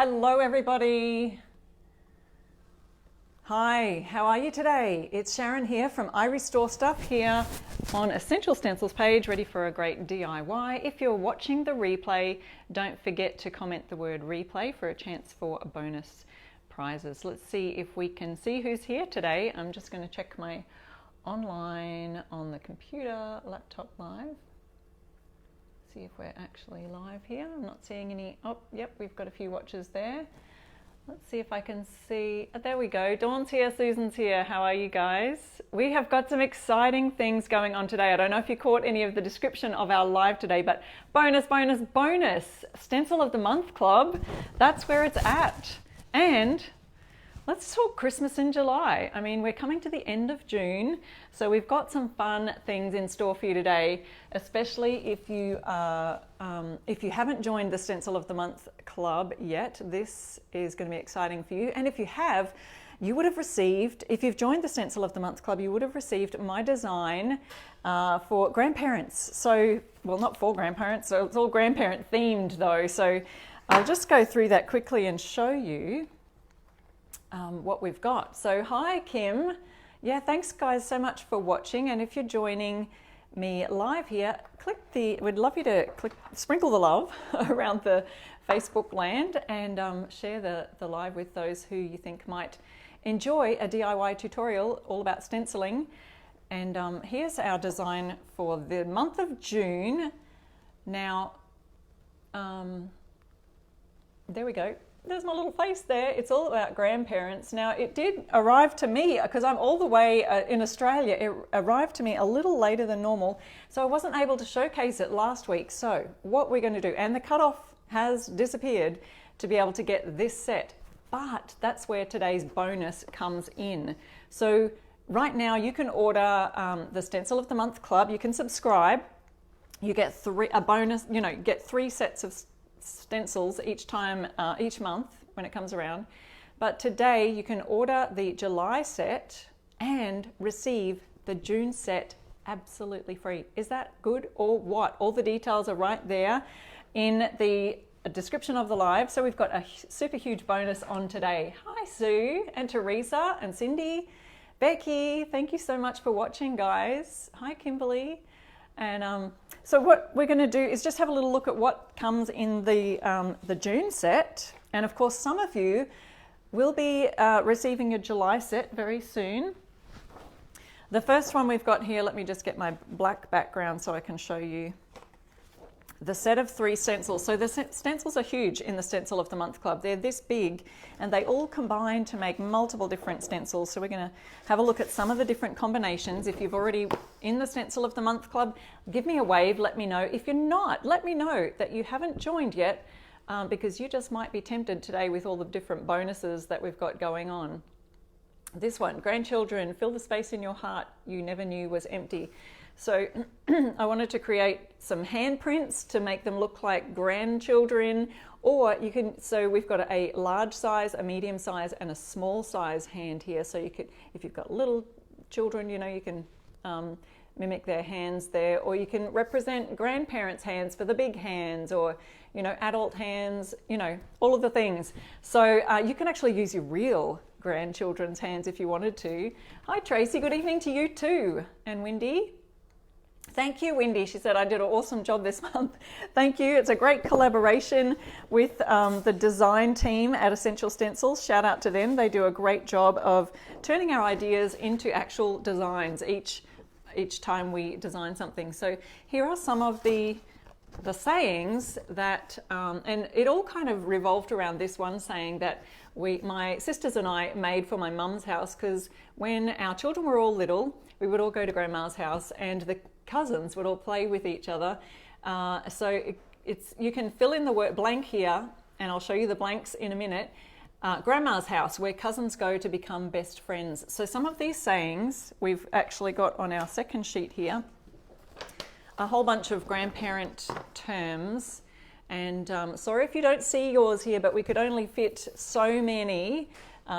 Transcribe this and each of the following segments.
Hello everybody. Hi, how are you today? It's Sharon here from IRESTORESTUFF here on Essential Stencils page, ready for a great DIY. If you're watching the replay, don't forget to comment the word replay for a chance for bonus prizes. Let's see if we can see who's here today. I'm just going to check my online on the computer, laptop live. See if we're actually live here. I'm not seeing any. Oh, yep, we've got a few watchers there. Let's see if I can see. Oh, there we go. Dawn's here, Susan's here. How are you guys? We have got some exciting things going on today. I don't know if you caught any of the description of our live today, but bonus, bonus, bonus. Stencil of the Month Club. That's where it's at. And let's talk Christmas in July. I mean, we're coming to the end of June, so we've got some fun things in store for you today, especially if you haven't joined the Stencil of the Month Club yet. This is going to be exciting for you. And if you have, you would have received, if you've joined the Stencil of the Month Club, you would have received my design for grandparents. So, well, not for grandparents, so it's all grandparent themed though. So I'll just go through that quickly and show you what we've got. So hi Kim. Yeah, thanks guys so much for watching, and if you're joining me live here, we'd love you to sprinkle the love around the Facebook land and share the live with those who you think might enjoy a DIY tutorial all about stenciling. And here's our design for the month of June. Now there we go. There's my little face there. It's all about grandparents. Now, it did arrive to me, because I'm all the way in Australia, it arrived to me a little later than normal, so I wasn't able to showcase it last week. So what we're going to do, and the cutoff has disappeared to be able to get this set, but that's where today's bonus comes in. So right now you can order the Stencil of the Month Club. You can subscribe. You get a bonus, get 3 sets of stencils each month when it comes around. But today you can order the July set and receive the June set absolutely free. Is that good or what? All the details are right there in the description of the live. So we've got a super huge bonus on today. Hi Sue and Teresa and Cindy, Becky, thank you so much for watching guys. Hi Kimberly. And so what we're going to do is just have a little look at what comes in the June set. And of course, some of you will be receiving your July set very soon. The first one we've got here, let me just get my black background so I can show you the set of 3 stencils. So the stencils are huge in the Stencil of the Month Club. They're this big and they all combine to make multiple different stencils. So we're going to have a look at some of the different combinations. If you've already in the Stencil of the Month Club, give me a wave, let me know. If you're not, let me know that you haven't joined yet, because you just might be tempted today with all the different bonuses that we've got going on. This one, grandchildren, fill the space in your heart you never knew was empty. So I wanted to create some handprints to make them look like grandchildren, or you can, so we've got a large size, a medium size and a small size hand here. So you could, if you've got little children, you can mimic their hands there, or you can represent grandparents' hands for the big hands, or, adult hands, all of the things. So you can actually use your real grandchildren's hands if you wanted to. Hi Tracy, good evening to you too. And Wendy. Thank you, Wendy. She said, I did an awesome job this month. Thank you. It's a great collaboration with the design team at Essential Stencils. Shout out to them. They do a great job of turning our ideas into actual designs each time we design something. So here are some of the sayings that, and it all kind of revolved around this one saying that my sisters and I made for my mum's house, because when our children were all little, we would all go to grandma's house and the cousins would all play with each other. So you can fill in the word blank here, and I'll show you the blanks in a minute. Grandma's house, where cousins go to become best friends. So some of these sayings we've actually got on our second sheet here, a whole bunch of grandparent terms. And sorry if you don't see yours here, but we could only fit so many.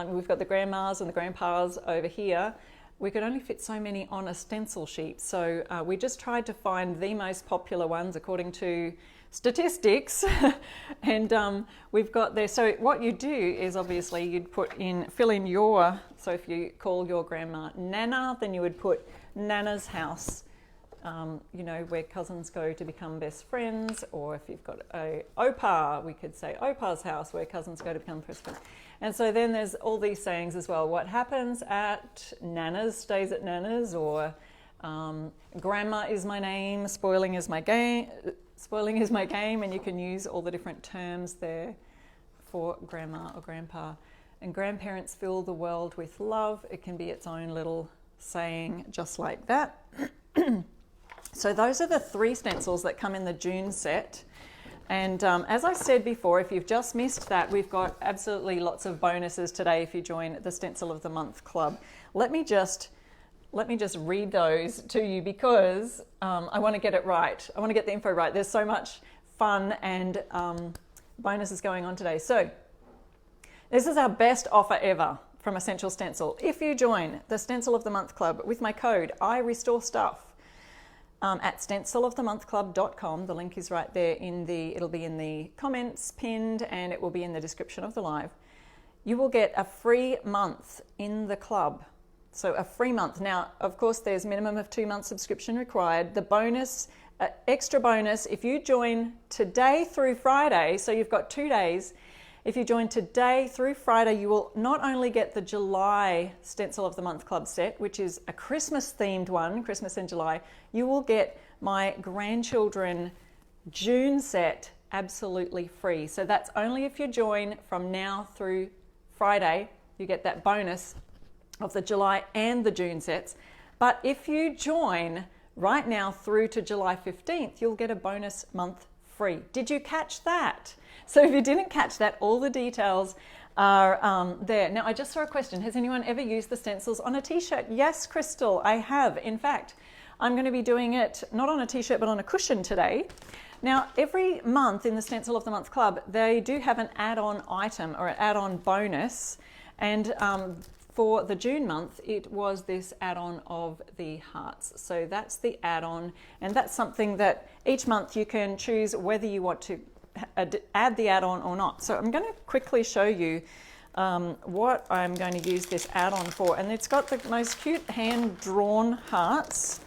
We've got the grandmas and the grandpas over here. We could only fit so many on a stencil sheet. So we just tried to find the most popular ones according to statistics. And we've got there, so what you do is obviously you'd fill in your, so if you call your grandma Nana, then you would put Nana's house, you know, where cousins go to become best friends. Or if you've got a Opa, we could say Opa's house, where cousins go to become best friends. And so then there's all these sayings as well. What happens at Nana's stays at Nana's, or grandma is my name, spoiling is my game, and you can use all the different terms there for grandma or grandpa. And grandparents fill the world with love. It can be its own little saying just like that. So those are the 3 stencils that come in the June set. And as I said before, if you've just missed that, we've got absolutely lots of bonuses today if you join the Stencil of the Month Club. Let me just read those to you, because I want to get it right. I want to get the info right. There's so much fun and bonuses going on today. So this is our best offer ever from Essential Stencil. If you join the Stencil of the Month Club with my code IRESTORESTUFF, at stencilofthemonthclub.com. The link is right there it'll be in the comments pinned, and it will be in the description of the live. You will get a free month in the club. So a free month. Now, of course, there's minimum of 2 months subscription required. The bonus, extra bonus, if you join today through Friday, so you've got 2 days. If you join today through Friday, you will not only get the July Stencil of the Month Club set, which is a Christmas themed one, Christmas in July, you will get my grandchildren June set absolutely free. So that's only if you join from now through Friday, you get that bonus of the July and the June sets. But if you join right now through to July 15th, you'll get a bonus month free. Did you catch that? So if you didn't catch that, all the details are there. Now, I just saw a question. Has anyone ever used the stencils on a t-shirt? Yes, Crystal, I have. In fact, I'm going to be doing it not on a t-shirt, but on a cushion today. Now, every month in the Stencil of the Month Club, they do have an add-on item or an add-on bonus. And for the June month, it was this add-on of the hearts. So that's the add-on, and that's something that each month you can choose whether you want to add the add-on or not. So I'm going to quickly show you what I'm going to use this add-on for. And it's got the most cute hand-drawn hearts.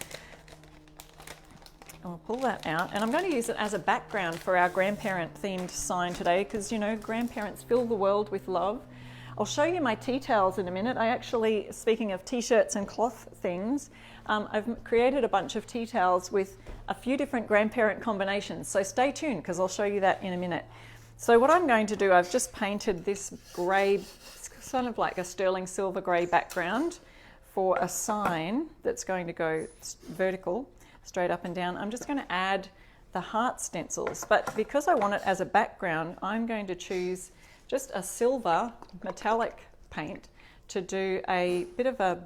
I'll pull that out, and I'm going to use it as a background for our grandparent themed sign today, because, you know, grandparents fill the world with love. I'll show you my tea towels in a minute. I actually, speaking of t-shirts and cloth things, I've created a bunch of tea towels with a few different grandparent combinations. So stay tuned, because I'll show you that in a minute. So what I'm going to do, I've just painted this grey, sort of like a sterling silver grey background for a sign that's going to go vertical, straight up and down. I'm just going to add the heart stencils, but because I want it as a background, I'm going to choose just a silver metallic paint to do a bit of a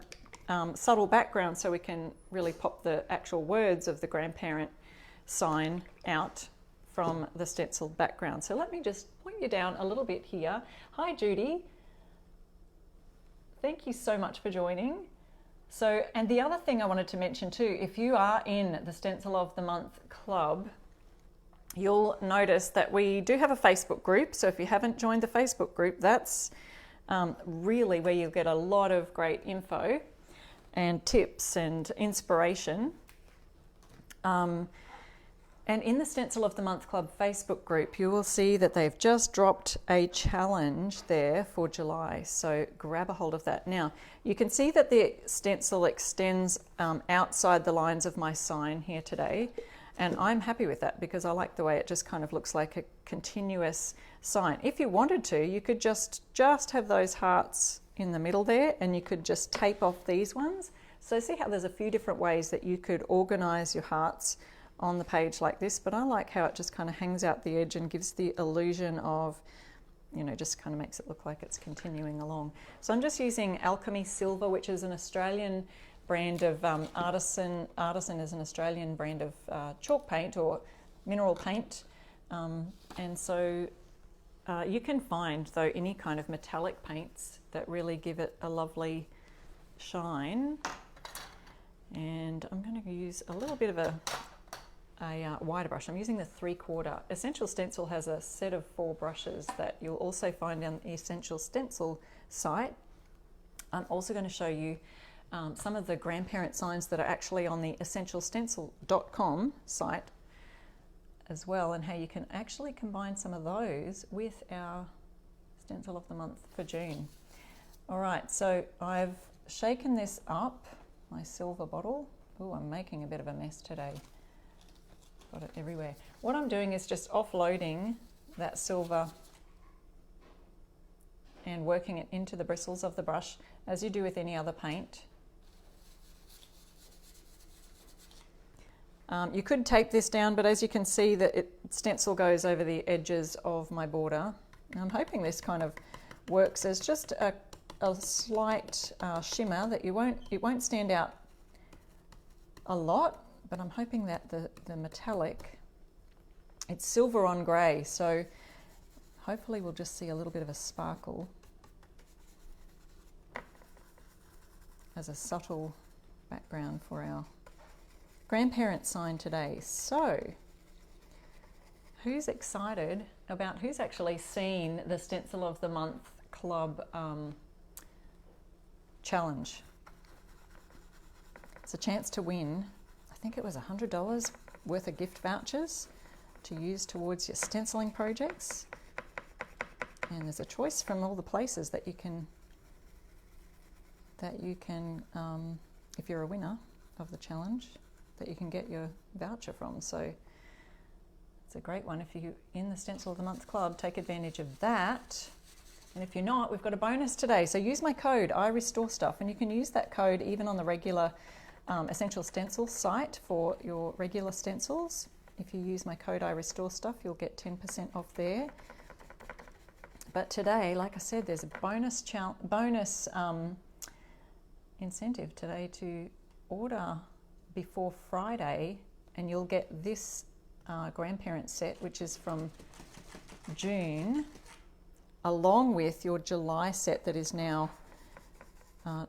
subtle background, so we can really pop the actual words of the grandparent sign out from the stencil background. So let me just point you down a little bit here. Hi Judy, thank you so much for joining. So, and the other thing I wanted to mention too, if you are in the Stencil of the Month Club, you'll notice that we do have a Facebook group. So if you haven't joined the Facebook group, that's really where you'll get a lot of great info and tips and inspiration. And in the Stencil of the Month Club Facebook group, you will see that they've just dropped a challenge there for July. So grab a hold of that. Now, you can see that the stencil extends outside the lines of my sign here today. And I'm happy with that, because I like the way it just kind of looks like a continuous sign. If you wanted to, you could just have those hearts in the middle there, and you could just tape off these ones. So see how there's a few different ways that you could organize your hearts on the page like this, but I like how it just kind of hangs out the edge and gives the illusion of, you know, just kind of makes it look like it's continuing along. So I'm just using Alchemy Silver, which is an Australian brand of Artisan. Artisan is an Australian brand of chalk paint or mineral paint. And so you can find, though, any kind of metallic paints that really give it a lovely shine. And I'm going to use a little bit of a a wider brush. I'm using the 3/4. Essential Stencil has a set of 4 brushes that you'll also find on the Essential Stencil site. I'm also going to show you some of the Grandparent signs that are actually on the essentialstencil.com site as well, and how you can actually combine some of those with our Stencil of the Month for June. All right, so I've shaken this up, my silver bottle. Oh, I'm making a bit of a mess today. Got it everywhere. What I'm doing is just offloading that silver and working it into the bristles of the brush, as you do with any other paint. You could tape this down, but as you can see, that stencil goes over the edges of my border. And I'm hoping this kind of works as just a slight shimmer, that it won't stand out a lot, but I'm hoping that the metallic, it's silver on grey, so hopefully we'll just see a little bit of a sparkle as a subtle background for our Grandparent sign today. So who's excited about, who's actually seen the Stencil of the Month Club challenge? It's a chance to win, I think it was $100 worth of gift vouchers to use towards your stenciling projects. And there's a choice from all the places that you can if you're a winner of the challenge, that you can get your voucher from. So it's a great one. If you're in the Stencil of the Month Club, take advantage of that. And if you're not, we've got a bonus today. So use my code, IRESTORESTUFF, and you can use that code even on the regular Essential Stencil site for your regular stencils. If you use my code IRESTORESTUFF, you'll get 10% off there. But today, like I said, there's a bonus incentive today to order before Friday, and you'll get this Grandparent set, which is from June, along with your July set that is now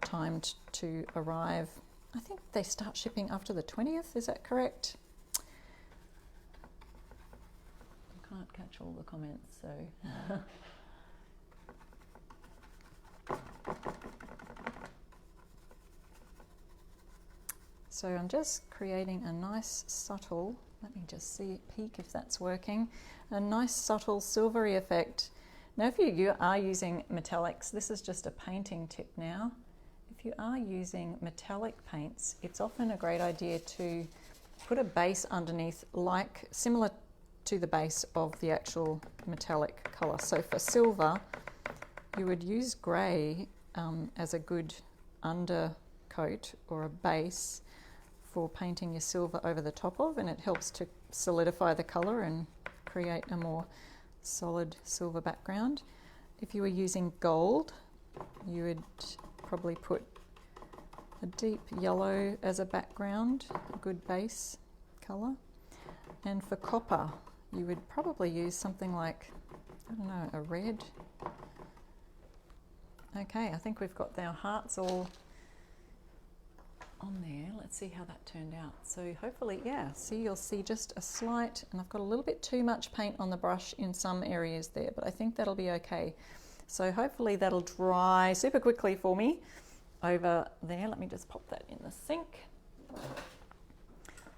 timed to arrive. I think they start shipping after the 20th, is that correct? I can't catch all the comments, so... So I'm just creating a nice subtle, let me just peek if that's working, a nice subtle silvery effect. Now if you are using metallics, this is just a painting tip now. If you are using metallic paints, it's often a great idea to put a base underneath, similar to the base of the actual metallic colour. So for silver, you would use grey as a good undercoat or a base for painting your silver over the top of, and it helps to solidify the colour and create a more solid silver background. If you were using gold, you would probably put a deep yellow as a background, a good base colour. And for copper, you would probably use something like, I don't know, a red. Okay, I think we've got our hearts all on there. Let's see how that turned out. So hopefully, yeah, see, you'll see just a slight, and I've got a little bit too much paint on the brush in some areas there, but I think that'll be okay. So hopefully that'll dry super quickly for me over there. Let me just pop that in the sink.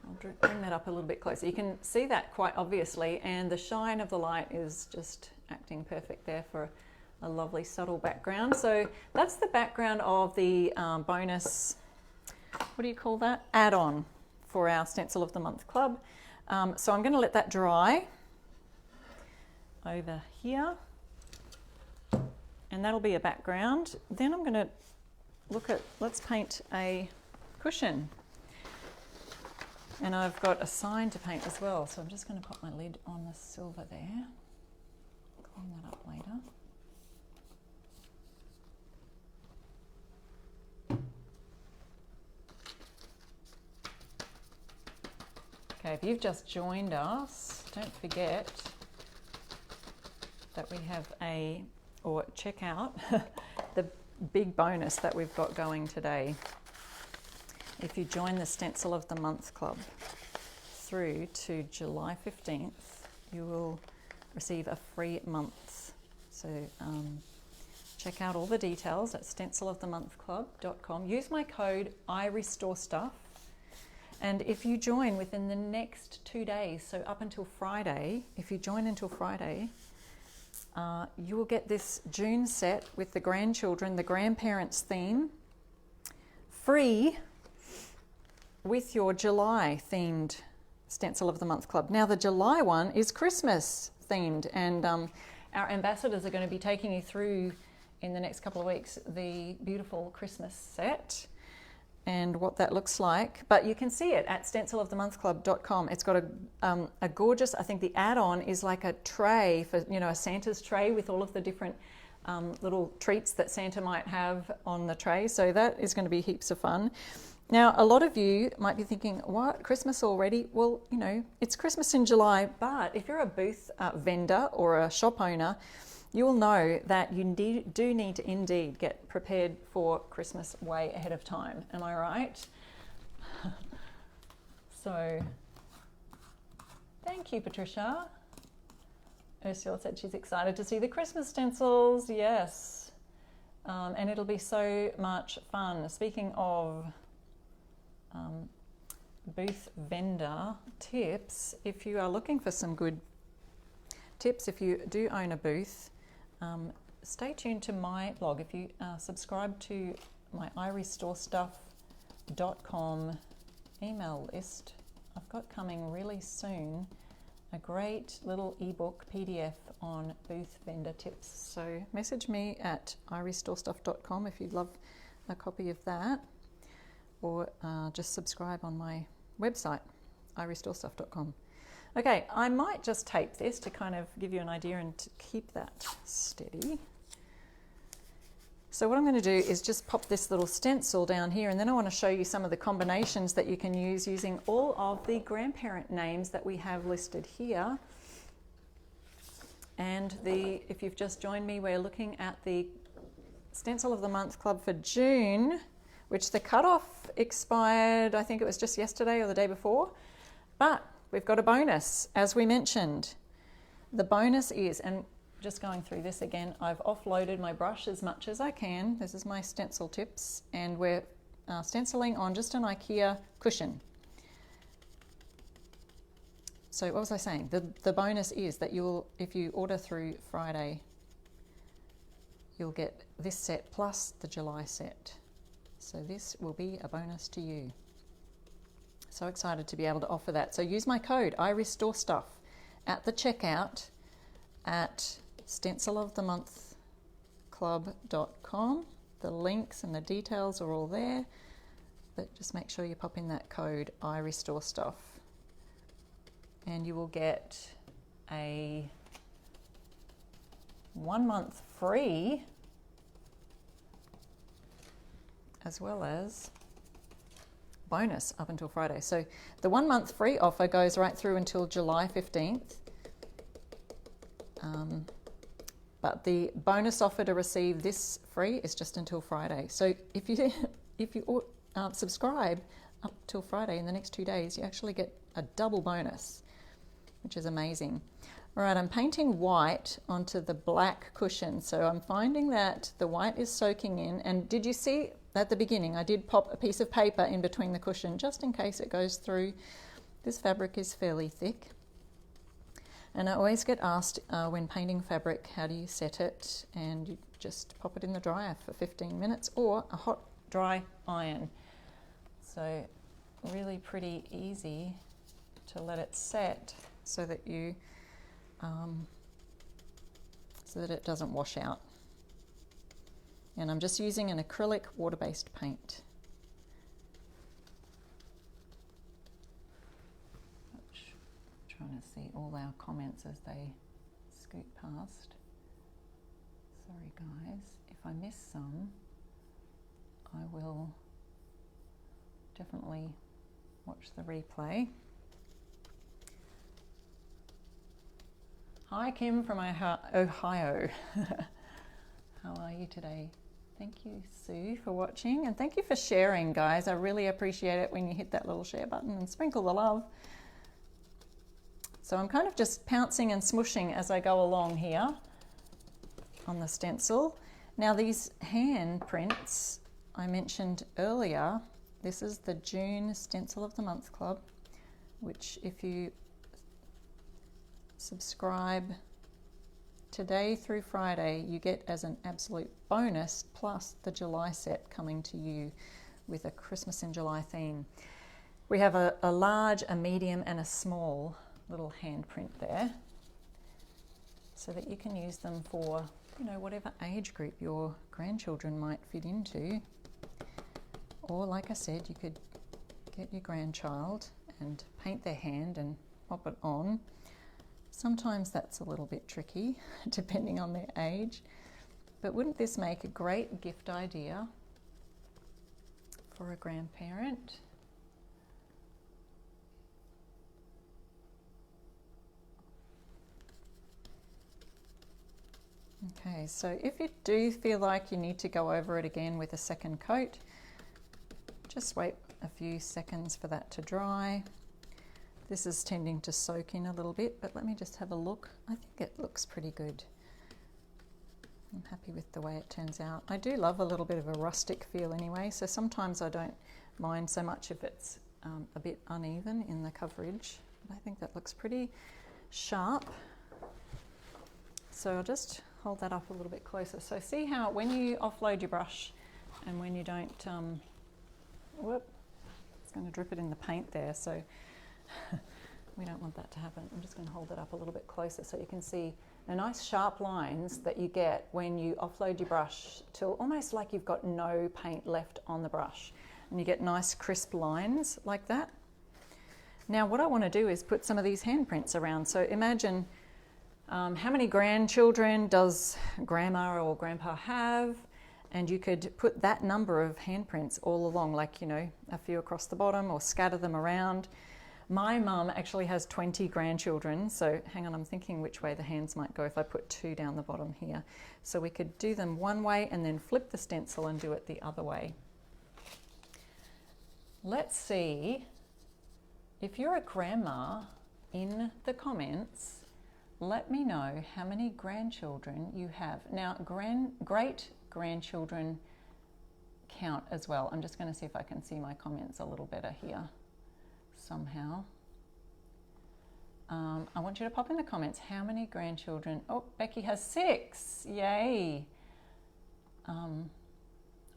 I'll bring that up a little bit closer. You can see that quite obviously, and the shine of the light is just acting perfect there for a lovely subtle background. So that's the background of the bonus, what do you call that? Add-on for our Stencil of the Month Club. So I'm going to let that dry over here, and that'll be a background. Then I'm going to let's paint a cushion. And I've got a sign to paint as well. So I'm just going to pop my lid on the silver there. Clean that up later. Okay, if you've just joined us, don't forget that we have check out the big bonus that we've got going today if you join the Stencil of the Month Club. through to July 15th, you will receive a free month. So check out all the details at stencilofthemonthclub.com. Use my code IRESTORESTUFF. And if you join within the next 2 days, so up until Friday, if you join until Friday, you will get this June set with the grandchildren, the grandparents theme, free with your July themed Stencil of the Month Club. Now the July one is Christmas themed, and our ambassadors are going to be taking you through in the next couple of weeks the beautiful Christmas set and what that looks like. But you can see it at stencilofthemonthclub.com. It's got a gorgeous, I think the add-on is like a tray for, you know, a Santa's tray with all of the different little treats that Santa might have on the tray. So that is going to be heaps of fun. Now, a lot of you might be thinking, what, Christmas already? Well, you know, it's Christmas in July, but if you're a booth vendor or a shop owner, you will know that you do need to indeed get prepared for Christmas way ahead of time. Am I right? So, thank you, Patricia. Ursula said she's excited to see the Christmas stencils. Yes. And it'll be so much fun. Speaking of booth vendor tips, if you are looking for some good tips, if you do own a booth, stay tuned to my blog. If you subscribe to my IRESTORESTUFF.com email list, I've got coming really soon a great little ebook PDF on booth vendor tips. So message me at IRESTORESTUFF.com if you'd love a copy of that, or just subscribe on my website, IRESTORESTUFF.com. Okay, I might just tape this to kind of give you an idea and to keep that steady. So what I'm going to do is just pop this little stencil down here, and then I want to show you some of the combinations that you can use using all of the grandparent names that we have listed here. And if you've just joined me, we're looking at the Stencil of the Month Club for June, which the cutoff expired, I think it was just yesterday or the day before, but we've got a bonus, as we mentioned. The bonus is, and just going through this again, I've offloaded my brush as much as I can. This is my stencil tips, and we're stenciling on just an IKEA cushion. So what was I saying? The bonus is that if you order through Friday, you'll get this set plus the July set. So this will be a bonus to you. So excited to be able to offer that. So use my code IRESTORESTUFF at the checkout at stencilofthemonthclub.com. The links and the details are all there, but just make sure you pop in that code IRESTORESTUFF, and you will get a 1 month free, as well as bonus up until Friday. So the 1 month free offer goes right through until July 15th. But the bonus offer to receive this free is just until Friday. So if you subscribe up till Friday in the next 2 days, you actually get a double bonus, which is amazing. All right, I'm painting white onto the black cushion. So I'm finding that the white is soaking in. And did you see at the beginning, I did pop a piece of paper in between the cushion just in case it goes through. This fabric is fairly thick. And I always get asked when painting fabric, how do you set it? And you just pop it in the dryer for 15 minutes or a hot dry iron. So really pretty easy to let it set so that it doesn't wash out. And I'm just using an acrylic water-based paint. Trying to see all our comments as they scoot past. Sorry guys, if I miss some, I will definitely watch the replay. Hi Kim from Ohio. How are you today? Thank you, Sue, for watching, and thank you for sharing, guys. I really appreciate it when you hit that little share button and sprinkle the love. So I'm kind of just pouncing and smushing as I go along here on the stencil. Now these hand prints I mentioned earlier, this is the June Stencil of the Month Club, which if you subscribe today through Friday, you get as an absolute bonus, plus the July set coming to you with a Christmas in July theme. We have a large, a medium and a small little handprint there, so that you can use them for, you know, whatever age group your grandchildren might fit into. Or like I said, you could get your grandchild and paint their hand and pop it on. Sometimes that's a little bit tricky depending on their age, but wouldn't this make a great gift idea for a grandparent? Okay, so if you do feel like you need to go over it again with a second coat, just wait a few seconds for that to dry. This is tending to soak in a little bit, but let me just have a look. I think it looks pretty good. I'm happy with the way it turns out. I do love a little bit of a rustic feel anyway, so sometimes I don't mind so much if it's a bit uneven in the coverage. But I think that looks pretty sharp. So I'll just hold that up a little bit closer. So see how when you offload your brush and when you don't, whoop, it's going to drip it in the paint there, so we don't want that to happen. I'm just going to hold it up a little bit closer so you can see the nice sharp lines that you get when you offload your brush till almost like you've got no paint left on the brush, and you get nice crisp lines like that. Now what I want to do is put some of these handprints around. So imagine how many grandchildren does grandma or grandpa have? And you could put that number of handprints all along, like, you know, a few across the bottom or scatter them around. My mum actually has 20 grandchildren, so hang on, I'm thinking which way the hands might go if I put 2 down the bottom here. So we could do them one way and then flip the stencil and do it the other way. Let's see if you're a grandma in the comments. Let me know how many grandchildren you have. Now, great-grandchildren count as well. I'm just going to see if I can see my comments a little better here somehow. I want you to pop in the comments how many grandchildren. Oh, Becky has 6. Yay. I'll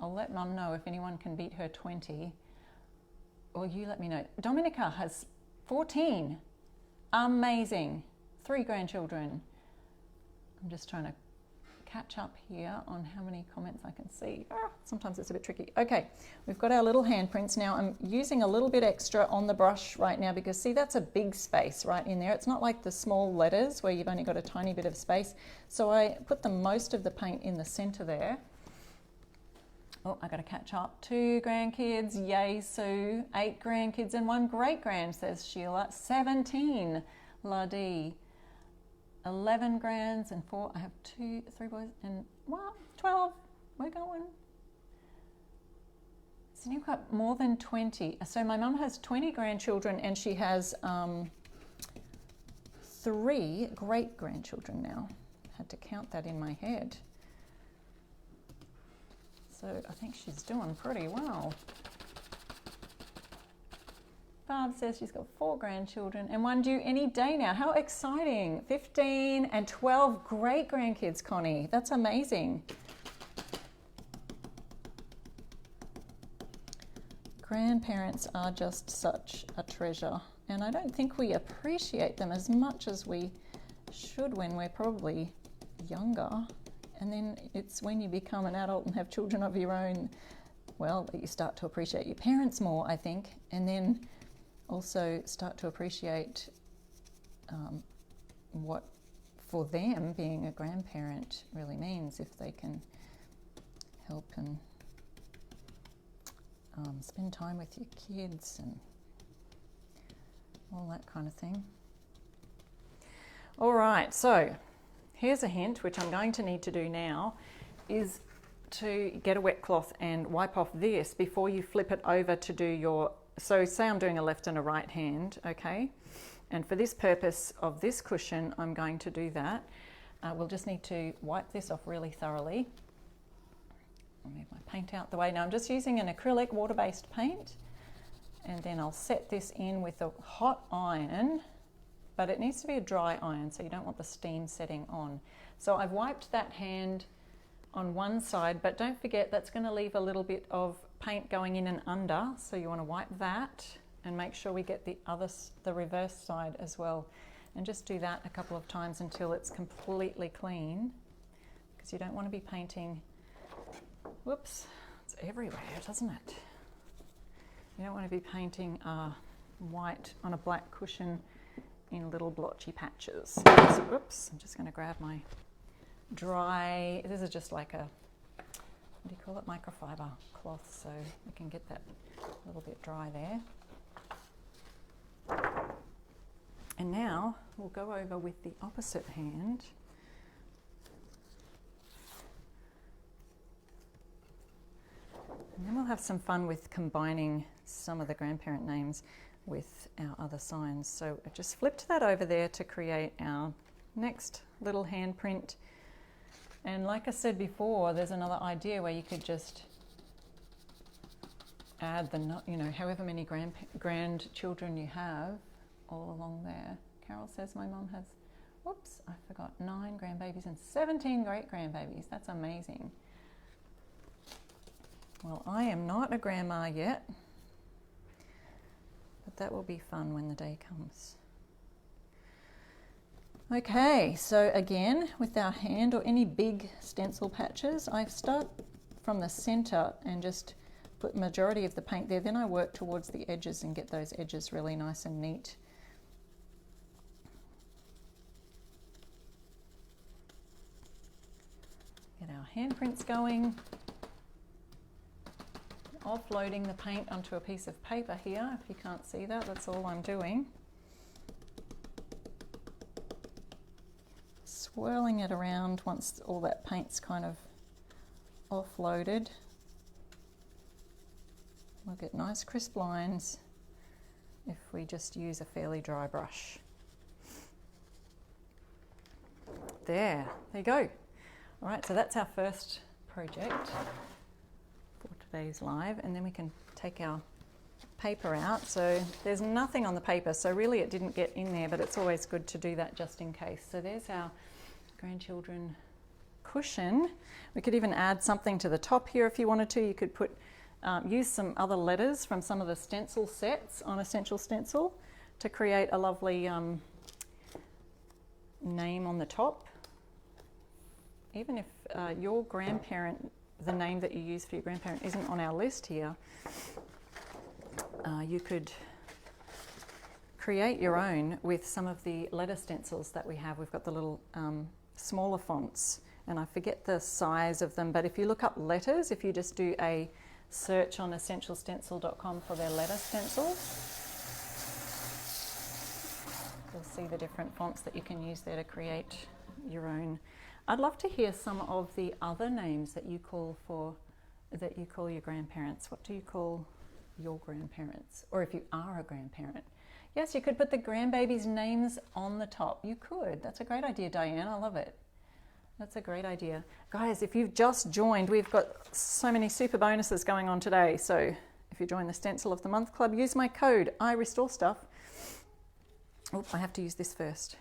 let Mum know if anyone can beat her 20. Or you let me know. Dominica has 14. Amazing. 3 grandchildren. I'm just trying to catch up here on how many comments I can see. Sometimes it's a bit tricky. Okay, we've got our little handprints. Now I'm using a little bit extra on the brush right now because see, that's a big space right in there. It's not like the small letters where you've only got a tiny bit of space. So I put the most of the paint in the center there. Oh, I got to catch up. 2 grandkids, yay Sue. 8 grandkids and 1 great-grand, says Sheila. 17, La Dee. 11 grands and 4, I have 2, 3 boys and 12, we're going. So you've got more than 20. So my mum has 20 grandchildren and she has 3 great-grandchildren now. I had to count that in my head. So I think she's doing pretty well. Barb says she's got 4 grandchildren and 1 due any day now. How exciting. 15 and 12 great-grandkids, Connie. That's amazing. Grandparents are just such a treasure, and I don't think we appreciate them as much as we should when we're probably younger. And then it's when you become an adult and have children of your own, well, that you start to appreciate your parents more, I think, and then also start to appreciate what for them being a grandparent really means, if they can help and spend time with your kids and all that kind of thing. All right, so here's a hint, which I'm going to need to do now, is to get a wet cloth and wipe off this before you flip it over to do your, so say I'm doing a left and a right hand, okay? And for this purpose of this cushion, I'm going to do that. We'll just need to wipe this off really thoroughly. I'll move my paint out the way. Now I'm just using an acrylic water-based paint, and then I'll set this in with a hot iron, but it needs to be a dry iron, so you don't want the steam setting on. So I've wiped that hand on one side, but don't forget that's going to leave a little bit of paint going in and under, so you want to wipe that and make sure we get the reverse side as well, and just do that a couple of times until it's completely clean, because you don't want to be painting, whoops, it's everywhere, doesn't it? You don't want to be painting white on a black cushion in little blotchy patches. So, whoops, I'm just going to grab my dry, this is just like a, what do you call it, microfiber cloth, so we can get that a little bit dry there. And now we'll go over with the opposite hand. And then we'll have some fun with combining some of the grandparent names with our other signs. So I just flipped that over there to create our next little handprint. And like I said before, there's another idea where you could just add the, you know, however many grandchildren you have all along there. Carol says my mum has, whoops, I forgot, 9 grandbabies and 17 great-grandbabies. That's amazing. Well, I am not a grandma yet, but that will be fun when the day comes. Okay, so again, with our hand or any big stencil patches, I start from the center and just put majority of the paint there. Then I work towards the edges and get those edges really nice and neat. Get our handprints going. Offloading the paint onto a piece of paper here. If you can't see that, that's all I'm doing. Swirling it around once all that paint's kind of offloaded. We'll get nice crisp lines if we just use a fairly dry brush. There you go. All right, so that's our first project for today's live, and then we can take our paper out. So there's nothing on the paper, so really it didn't get in there, but it's always good to do that just in case. So there's our grandchildren cushion. We could even add something to the top here if you wanted to. You could put use some other letters from some of the stencil sets on Essential Stencil to create a lovely name on the top. Even if your grandparent, the name that you use for your grandparent isn't on our list here, you could create your own with some of the letter stencils that we have. We've got the little smaller fonts, and I forget the size of them, but if you look up letters, if you just do a search on essentialstencil.com for their letter stencils, you'll see the different fonts that you can use there to create your own. I'd love to hear some of the other names that you call your grandparents. What do you call your grandparents? Or if you are a grandparent. Yes, you could put the grandbabies' names on the top. You could. That's a great idea, Diane. I love it. That's a great idea. Guys, if you've just joined, we've got so many super bonuses going on today. So if you join the Stencil of the Month Club, use my code IRESTORESTUFF. Oh, I have to use this first.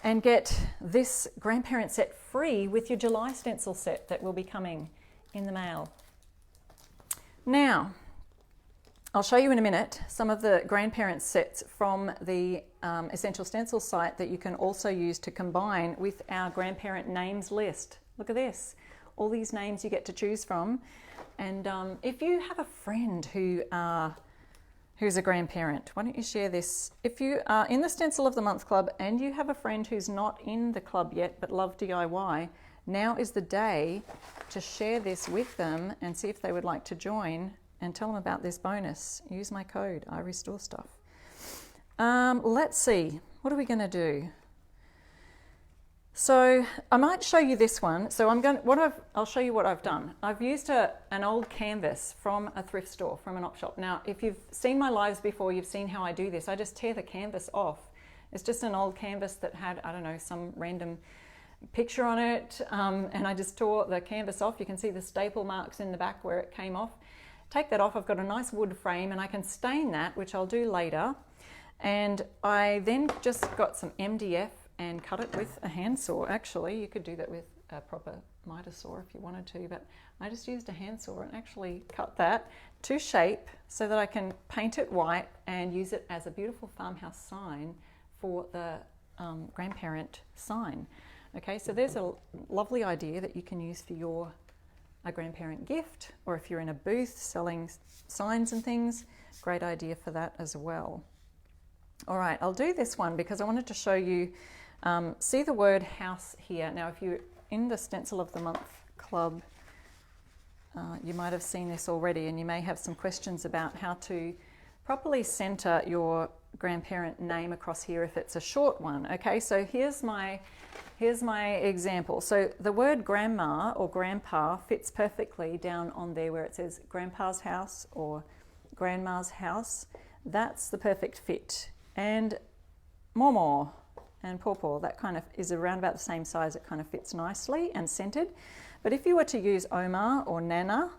And get this grandparent set free with your July stencil set that will be coming in the mail. Now, I'll show you in a minute some of the grandparent sets from the Essential Stencil site that you can also use to combine with our grandparent names list. Look at this, all these names you get to choose from. And if you have a friend who's a grandparent, why don't you share this? If you are in the Stencil of the Month Club and you have a friend who's not in the club yet but love DIY, now is the day to share this with them and see if they would like to join, and tell them about this bonus. Use my code, IRESTORESTUFF. Let's see, what are we going to do? So I might show you this one. So I'll show you what I've done. I've used an old canvas from a thrift store, from an op shop. Now, if you've seen my lives before, you've seen how I do this. I just tear the canvas off. It's just an old canvas that had, I don't know, some random picture on it, and I just tore the canvas off. You can see the staple marks in the back where it came off. Take that off. I've got a nice wood frame, and I can stain that, which I'll do later. And I then just got some MDF and cut it with a handsaw. Actually, you could do that with a proper miter saw if you wanted to, but I just used a handsaw and actually cut that to shape so that I can paint it white and use it as a beautiful farmhouse sign for the grandparent sign. Okay, so there's a lovely idea that you can use for a grandparent gift, or if you're in a booth selling signs and things, great idea for that as well. All right, I'll do this one because I wanted to show you, see the word house here. Now, if you're in the Stencil of the Month Club, you might have seen this already, and you may have some questions about how to properly center your grandparent name across here if it's a short one. Okay, so here's my example. So the word grandma or grandpa fits perfectly down on there where it says grandpa's house or grandma's house. That's the perfect fit. And Momo and Pawpaw, that kind of is around about the same size. It kind of fits nicely and centered. But if you were to use Oma or Nana,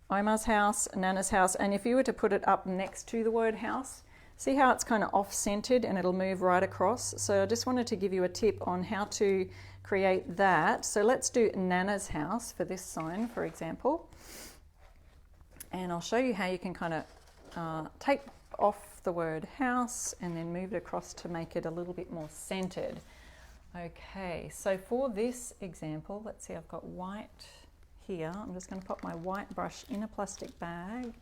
Oma's house, Nana's house, and if you were to put it up next to the word house, see how it's kind of off-centered and it'll move right across. So I just wanted to give you a tip on how to create that. So let's do Nana's house for this sign, for example. And I'll show you how you can kind of take off the word house and then move it across to make it a little bit more centered. Okay, so for this example, let's see, I've got white here. I'm just going to pop my white brush in a plastic bag,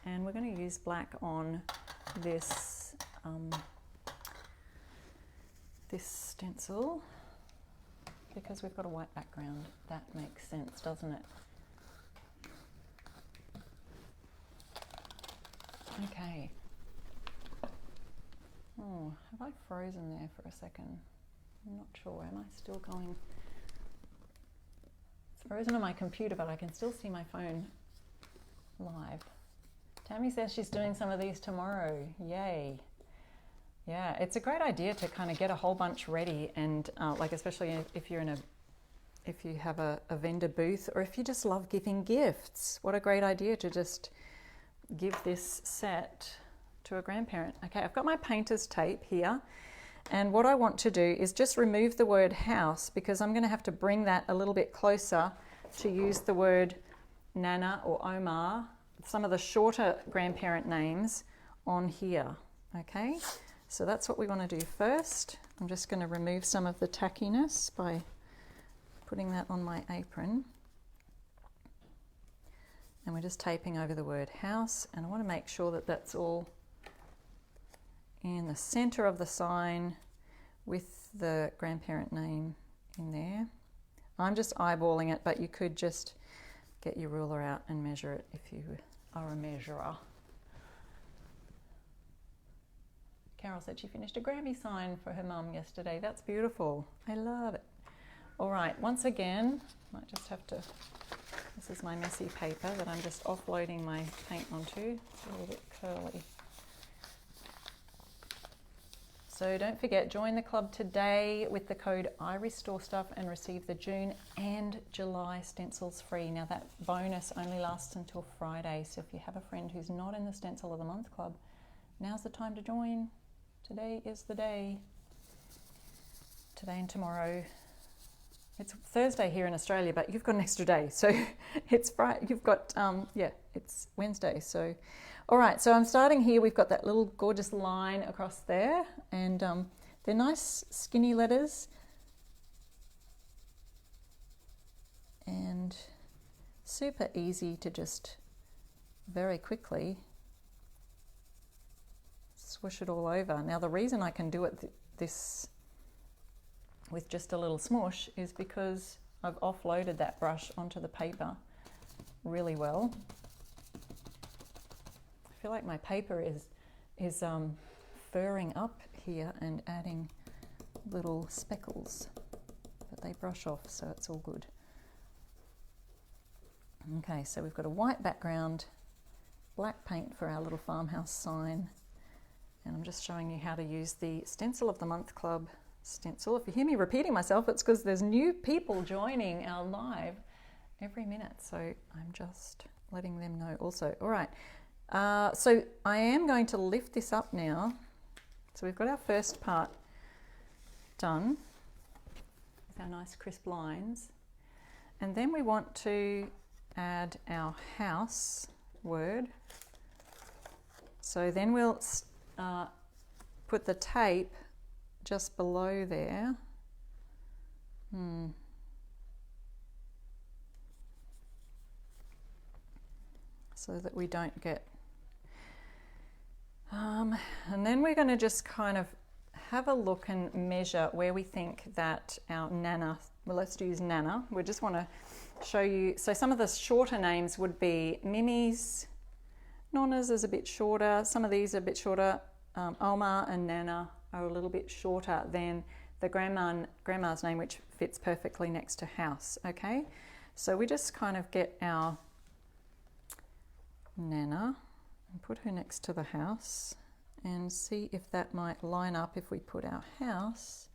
and we're going to use black on this this stencil because we've got a white background. That makes sense, doesn't it? Okay. Oh, have I frozen there for a second? I'm not sure. Am I still going? It's frozen on my computer, but I can still see my phone live. Tammy says she's doing some of these tomorrow. Yay. Yeah, it's a great idea to kind of get a whole bunch ready, and like especially if you're if you have a vendor booth, or if you just love giving gifts. What a great idea to just give this set to a grandparent. Okay, I've got my painter's tape here, and what I want to do is just remove the word house because I'm going to have to bring that a little bit closer to use the word Nana or Omar, some of the shorter grandparent names on here. Okay, so that's what we want to do first. I'm just going to remove some of the tackiness by putting that on my apron. And we're just taping over the word house, and I want to make sure that that's all in the center of the sign with the grandparent name in there. I'm just eyeballing it, but you could just get your ruler out and measure it if you are a measurer. Carol said she finished a Grammy sign for her mum yesterday. That's beautiful. I love it. All right, once again, might just have to, this is my messy paper that I'm just offloading my paint onto. It's a little bit curly. So don't forget, join the club today with the code IRESTORESTUFF and receive the June and July stencils free. Now that bonus only lasts until Friday, so if you have a friend who's not in the Stencil of the Month Club, now's the time to join. Today is the day. Today and tomorrow. It's Thursday here in Australia, but you've got an extra day, so it's Friday. You've got it's Wednesday. So, all right. So I'm starting here. We've got that little gorgeous line across there, and they're nice skinny letters, and super easy to just very quickly swoosh it all over. Now the reason I can do it this with just a little smoosh is because I've offloaded that brush onto the paper really well. I feel like my paper is furring up here and adding little speckles. they brush off, so it's all good. Okay, so we've got a white background, black paint for our little farmhouse sign, and I'm just showing you how to use the Stencil of the Month Club stencil. If you hear me repeating myself, it's because there's new people joining our live every minute, so I'm just letting them know also. All right, so I am going to lift this up now. So we've got our first part done with our nice crisp lines, and then we want to add our house word. So then we'll put the tape just below there. So that we don't get and then we're going to just kind of have a look and measure where we think that our Nana, well, let's use Nana. We just want to show you, so some of the shorter names would be Mimi's, Nonna's is a bit shorter, some of these are a bit shorter, Oma and Nana are a little bit shorter than the grandma's name, which fits perfectly next to house, okay? So we just kind of get our Nana and put her next to the house and see if that might line up if we put our house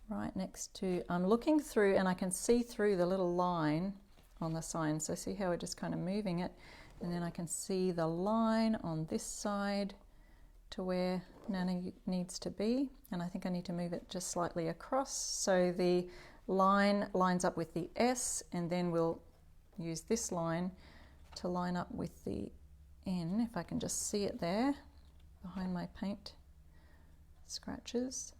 right next to, I'm looking through and I can see through the little line on the sign. So see how we're just kind of moving it, and then I can see the line on this side to where Nana needs to be, and I think I need to move it just slightly across so the line lines up with the S, and then we'll use this line to line up with the N, if I can just see it there behind my paint scratches.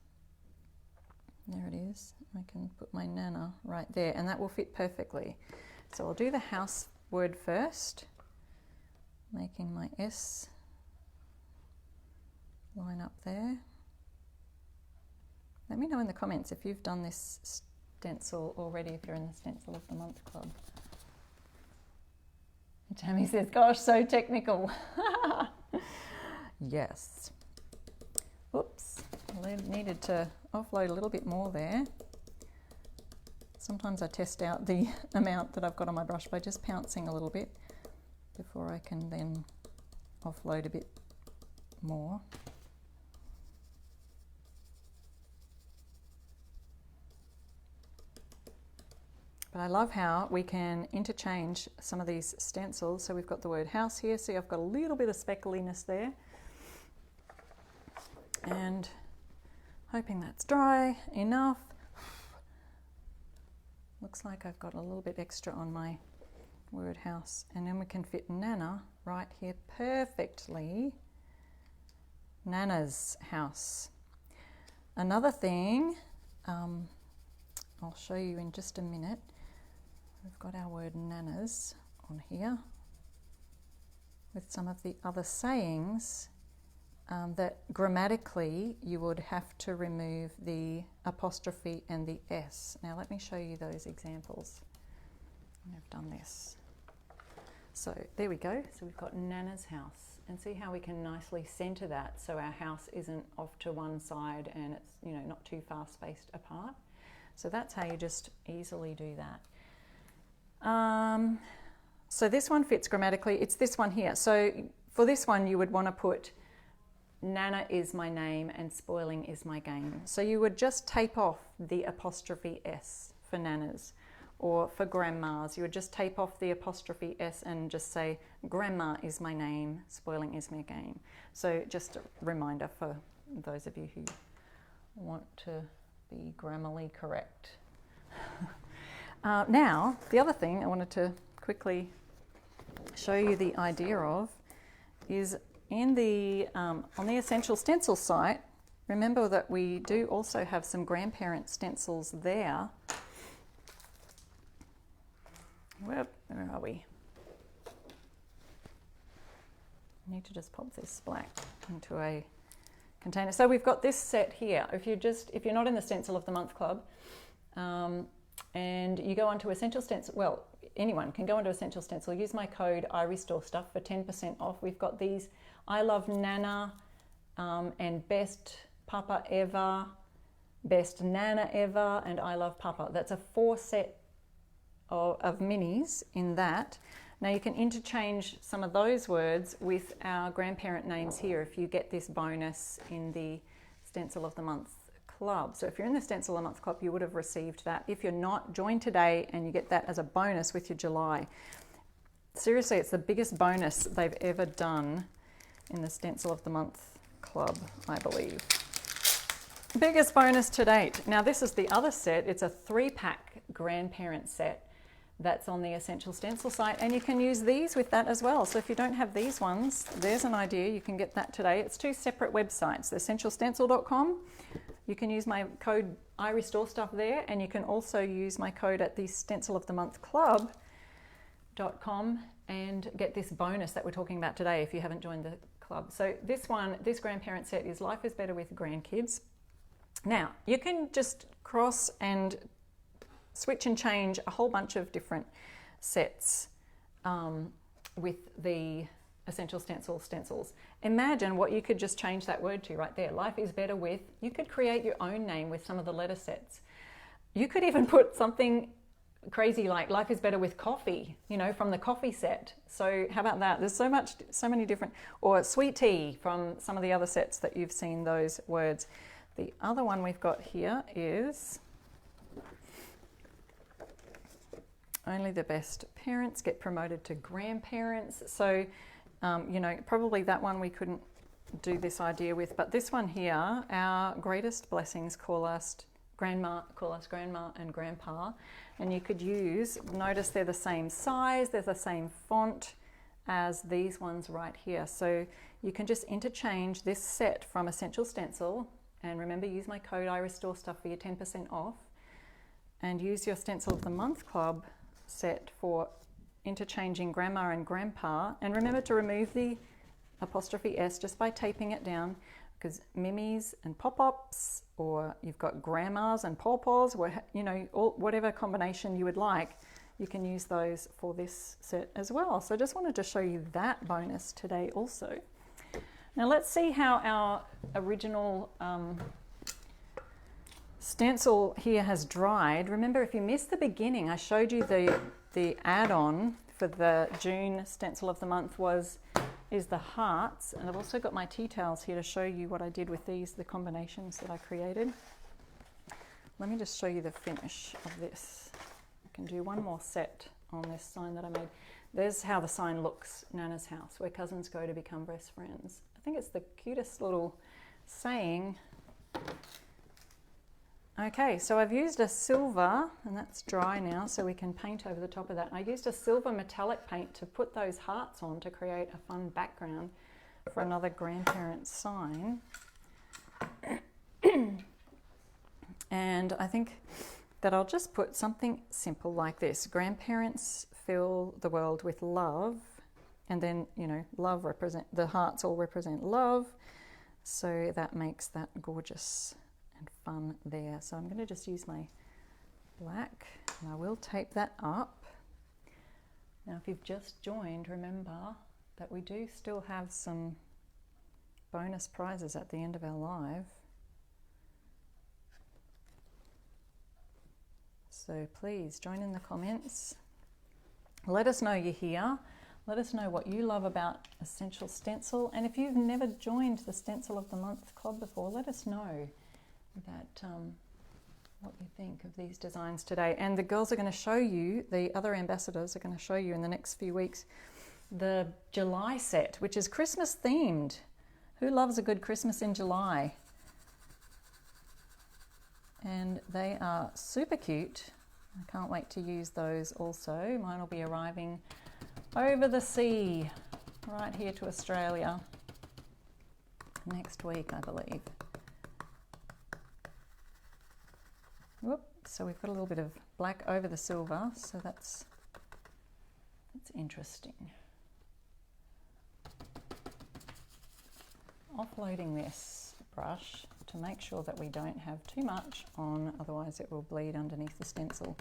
There it is. I can put my Nana right there, and that will fit perfectly. So I'll do the house word first, making my S line up there. Let me know in the comments if you've done this stencil already, if you're in the Stencil of the Month Club. Tammy says, gosh, so technical. Yes. Whoops, I needed to offload a little bit more there. Sometimes I test out the amount that I've got on my brush by just pouncing a little bit before I can then offload a bit more. But I love how we can interchange some of these stencils. So we've got the word house here. See, I've got a little bit of speckliness there. And hoping that's dry enough. Looks like I've got a little bit extra on my word house. And then we can fit Nana right here perfectly. Nana's house. Another thing, I'll show you in just a minute. We've got our word Nana's on here with some of the other sayings that grammatically you would have to remove the apostrophe and the S. Now let me show you those examples. I've done this. So there we go. So we've got Nana's house, and see how we can nicely center that so our house isn't off to one side and it's, you know, not too far spaced apart. So that's how you just easily do that. So this one fits grammatically. It's this one here. So for this one, you would want to put Nana is my name and spoiling is my game. So you would just tape off the apostrophe S for Nana's, or for grandma's, you would just tape off the apostrophe S and just say grandma is my name, spoiling is my game. So just a reminder for those of you who want to be grammarly correct. Now, the other thing I wanted to quickly show you the idea of is in the on the Essential Stencil site. Remember that we do also have some Grandparent stencils there. Where are we? I need to just pop this black into a container. So we've got this set here. If you're not in the Stencil of the Month Club, and you go onto Essential Stencil, well, anyone can go onto Essential Stencil, use my code IRESTORESTUFF for 10% off. We've got these I Love Nana and Best Papa Ever, Best Nana Ever, and I Love Papa. That's a 4 set of minis in that. Now you can interchange some of those words with our grandparent names here if you get this bonus in the Stencil of the Month Club. So if you're in the Stencil of the Month Club, you would have received that. If you're not, join today and you get that as a bonus with your July. Seriously, it's the biggest bonus they've ever done in the Stencil of the Month Club, I believe. Biggest bonus to date. Now this is the other set. It's a 3-pack grandparent set that's on the Essential Stencil site, and you can use these with that as well. So if you don't have these ones, there's an idea. You can get that today. It's 2 separate websites, essentialstencil.com. You can use my code IRESTORESTUFF there, and you can also use my code at the Stencil of the Month Club.com and get this bonus that we're talking about today if you haven't joined the club. So this grandparent set is Life is Better with Grandkids. Now, you can just cross and switch and change a whole bunch of different sets with the Essential Stencil stencils. Imagine what you could just change that word to right there. Life is better with. You could create your own name with some of the letter sets. You could even put something crazy like Life is Better with Coffee, you know, from the coffee set. So how about that? There's so many different, or sweet tea from some of the other sets that you've seen those words. The other one we've got here is Only the Best Parents Get Promoted to Grandparents. So, you know, probably that one we couldn't do this idea with, but this one here, Our Greatest Blessings call us grandma and grandpa, and you could use, notice they're the same size, they're the same font as these ones right here. So you can just interchange this set from Essential Stencil, and remember, use my code IRESTORESTUFF for your 10% off, and use your Stencil of the Month Club set for interchanging grandma and grandpa. And remember to remove the apostrophe S just by taping it down, because Mimmies and Pop-Ups, or you've got grandmas and pawpaws, you know, whatever combination you would like, you can use those for this set as well. So I just wanted to show you that bonus today also. Now let's see how our original stencil here has dried. Remember, if you missed the beginning, I showed you the add-on for the June Stencil of the Month is the hearts, and I've also got my tea towels here to show you what I did with these, the combinations that I created. Let me just show you the finish of this. I can do one more set on this sign that I made. There's how the sign looks, Nana's house, where cousins go to become best friends. I think it's the cutest little saying. Okay, so I've used a silver, and that's dry now, so we can paint over the top of that. I used a silver metallic paint to put those hearts on to create a fun background for another grandparent sign. And I think that I'll just put something simple like this. Grandparents fill the world with love, and then, you know, the hearts all represent love, so that makes that gorgeous and fun there. So I'm going to just use my black, and I will tape that up. Now if you've just joined, remember that we do still have some bonus prizes at the end of our live. So please join in the comments. Let us know you're here. Let us know what you love about Essential Stencil, and if you've never joined the Stencil of the Month Club before, let us know that what you think of these designs today. And the girls are going to show you, the other ambassadors are going to show you in the next few weeks, the July set, which is Christmas themed. Who loves a good Christmas in July? And they are super cute. I can't wait to use those also. Mine will be arriving over the sea, right here to Australia next week, I believe. Whoop, so we've got a little bit of black over the silver, so that's interesting. Offloading this brush to make sure that we don't have too much on, otherwise it will bleed underneath the stencil.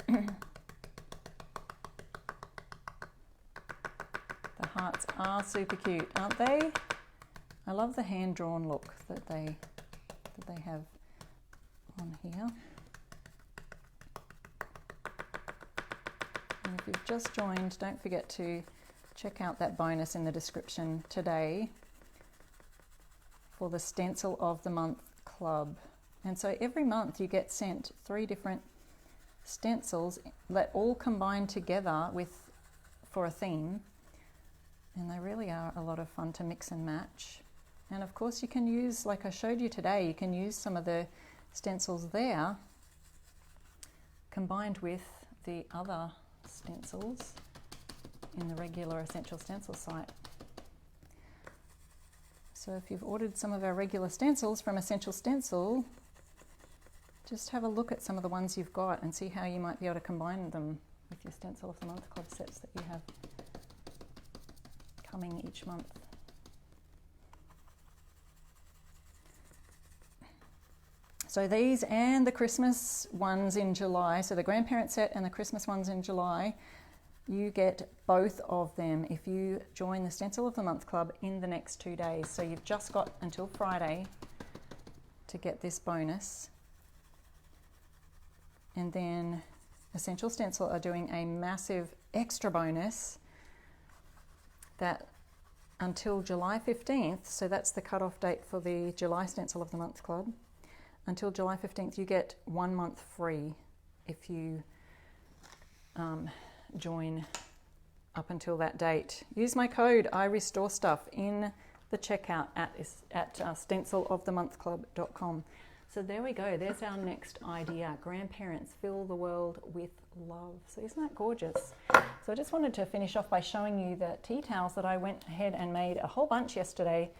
The hearts are super cute, aren't they? I love the hand-drawn look that they they have on here. And if you've just joined, don't forget to check out that bonus in the description today for the Stencil of the Month Club. And so every month you get sent 3 different stencils that all combine together for a theme, and they really are a lot of fun to mix and match. And of course you can use, like I showed you today, you can use some of the stencils there combined with the other stencils in the regular Essential Stencil site. So if you've ordered some of our regular stencils from Essential Stencil, just have a look at some of the ones you've got and see how you might be able to combine them with your Stencil of the Month Club sets that you have coming each month. So these and the Christmas ones in July, so the Grandparent set and the Christmas ones in July, you get both of them if you join the Stencil of the Month Club in the next 2 days. So you've just got until Friday to get this bonus. And then Essential Stencil are doing a massive extra bonus that until July 15th, so that's the cutoff date for the July Stencil of the Month Club, until July 15th you get 1 month free if you join up until that date. Use my code IRESTORESTUFF in the checkout at stencilofthemonthclub.com. So there we go, there's our next idea. Grandparents fill the world with love. So isn't that gorgeous? So I just wanted to finish off by showing you the tea towels that I went ahead and made a whole bunch yesterday,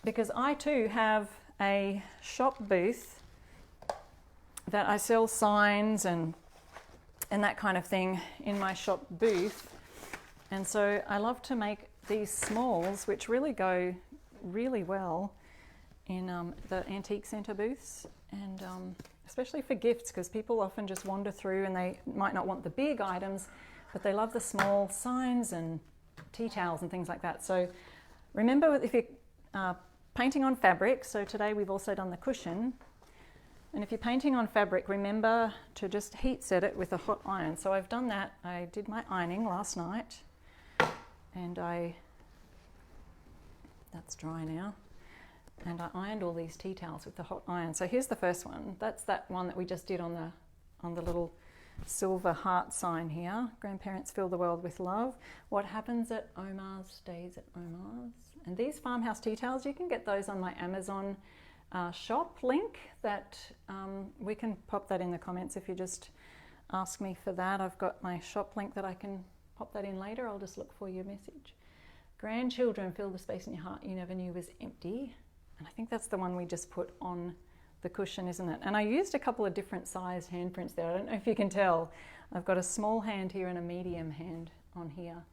because I too have a shop booth that I sell signs and that kind of thing in my shop booth. And so I love to make these smalls, which really go really well in the antique centre booths, and especially for gifts, because people often just wander through and they might not want the big items, but they love the small signs and tea towels and things like that. So remember, if you're painting on fabric, so today we've also done the cushion, and if you're painting on fabric, remember to just heat set it with a hot iron. So I've done that. I did my ironing last night, and that's dry now. And I ironed all these tea towels with the hot iron. So here's the first one. That's that one that we just did on the little silver heart sign here. Grandparents fill the world with love. What happens at Omar's stays at Omar's. And these farmhouse tea towels, you can get those on my Amazon shop link. That we can pop that in the comments if you just ask me for that. I've got my shop link that I can pop that in later. I'll just look for your message. Grandchildren fill the space in your heart you never knew was empty. And I think that's the one we just put on the cushion, isn't it? And I used a couple of different size handprints there. I don't know if you can tell. I've got a small hand here and a medium hand on here.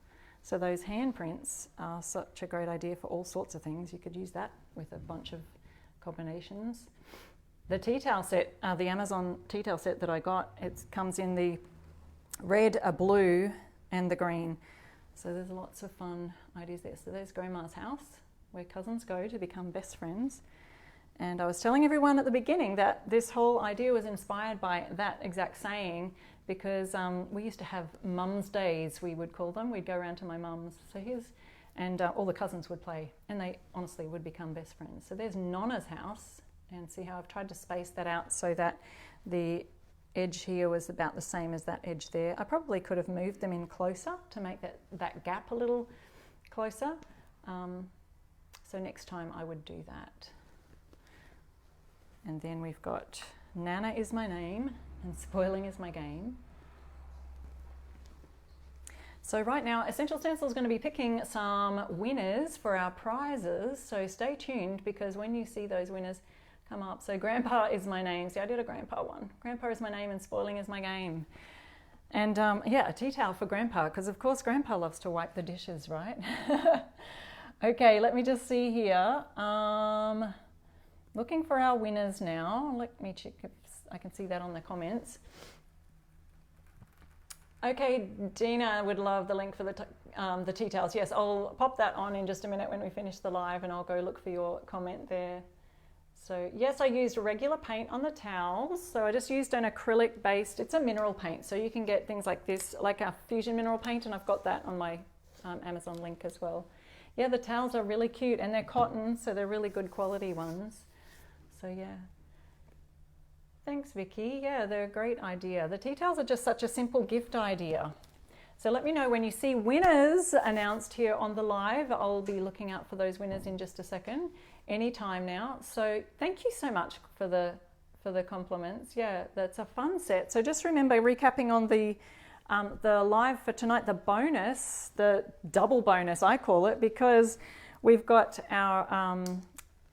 So those handprints are such a great idea for all sorts of things. You could use that with a bunch of combinations. The tea towel set, the Amazon tea towel set that I got, it comes in the red, a blue, and the green. So there's lots of fun ideas there. So there's Grandma's house, where cousins go to become best friends. And I was telling everyone at the beginning that this whole idea was inspired by that exact saying, because we used to have mums days, we would call them. We'd go around to my mum's. So and all the cousins would play, and they honestly would become best friends. So there's Nonna's house, and see how I've tried to space that out so that the edge here was about the same as that edge there. I probably could have moved them in closer to make that gap a little closer. So next time I would do that. And then we've got Nana is my name and spoiling is my game. So right now, Essential Stencil is going to be picking some winners for our prizes. So stay tuned, because when you see those winners come up, so Grandpa is my name. See, I did a Grandpa one. Grandpa is my name and spoiling is my game. And yeah, a tea towel for Grandpa, because of course Grandpa loves to wipe the dishes, right? Okay, let me just see here. Looking for our winners now. Let me check if I can see that on the comments. Okay, Dina would love the link for the tea towels. Yes, I'll pop that on in just a minute when we finish the live, and I'll go look for your comment there. So yes, I used regular paint on the towels. So I just used an acrylic based, it's a mineral paint. So you can get things like this, like our Fusion mineral paint, and I've got that on my Amazon link as well. Yeah, the towels are really cute and they're cotton, so they're really good quality ones. So yeah. Thanks, Vicky. Yeah, they're a great idea. The tea towels are just such a simple gift idea. So let me know when you see winners announced here on the live. I'll be looking out for those winners in just a second, anytime now. So thank you so much for the compliments. Yeah, that's a fun set. So just remember, recapping on the live for tonight, the bonus, the double bonus I call it, because we've got our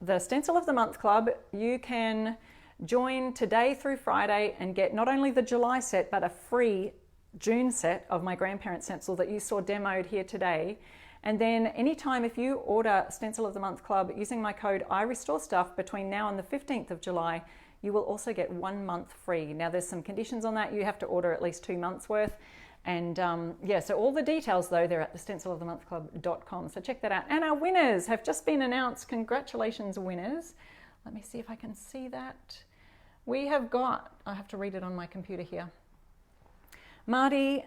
the Stencil of the Month Club. You can join today through Friday and get not only the July set, but a free June set of my Grandparent stencil that you saw demoed here today. And then anytime if you order Stencil of the Month Club using my code IRESTORESTUFF between now and the 15th of July, you will also get 1 month free. Now there's some conditions on that. You have to order at least 2 months worth. And yeah, so all the details though, they're at the stencilofthemonthclub.com. So check that out. And our winners have just been announced. Congratulations, winners. Let me see if I can see that. We have got, I have to read it on my computer here. Marty,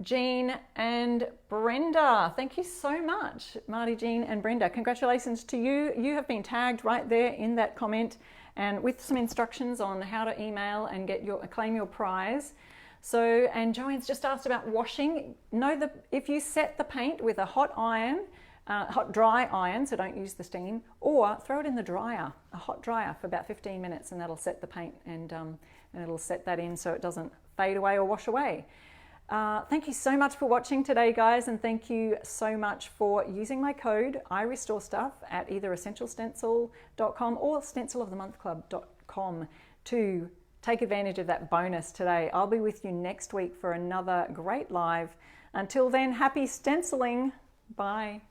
Jean and Brenda. Thank you so much, Marty, Jean and Brenda. Congratulations to you. You have been tagged right there in that comment and with some instructions on how to email and get claim your prize. So, and Joanne's just asked about washing. Know that if you set the paint with a hot iron, hot dry iron, so don't use the steam, or throw it in the dryer, a hot dryer for about 15 minutes, and that'll set the paint and it'll set that in so it doesn't fade away or wash away. Thank you so much for watching today, guys, and thank you so much for using my code IRESTORESTUFF at either essentialstencil.com or stencilofthemonthclub.com to take advantage of that bonus today. I'll be with you next week for another great live. Until then, happy stenciling. Bye.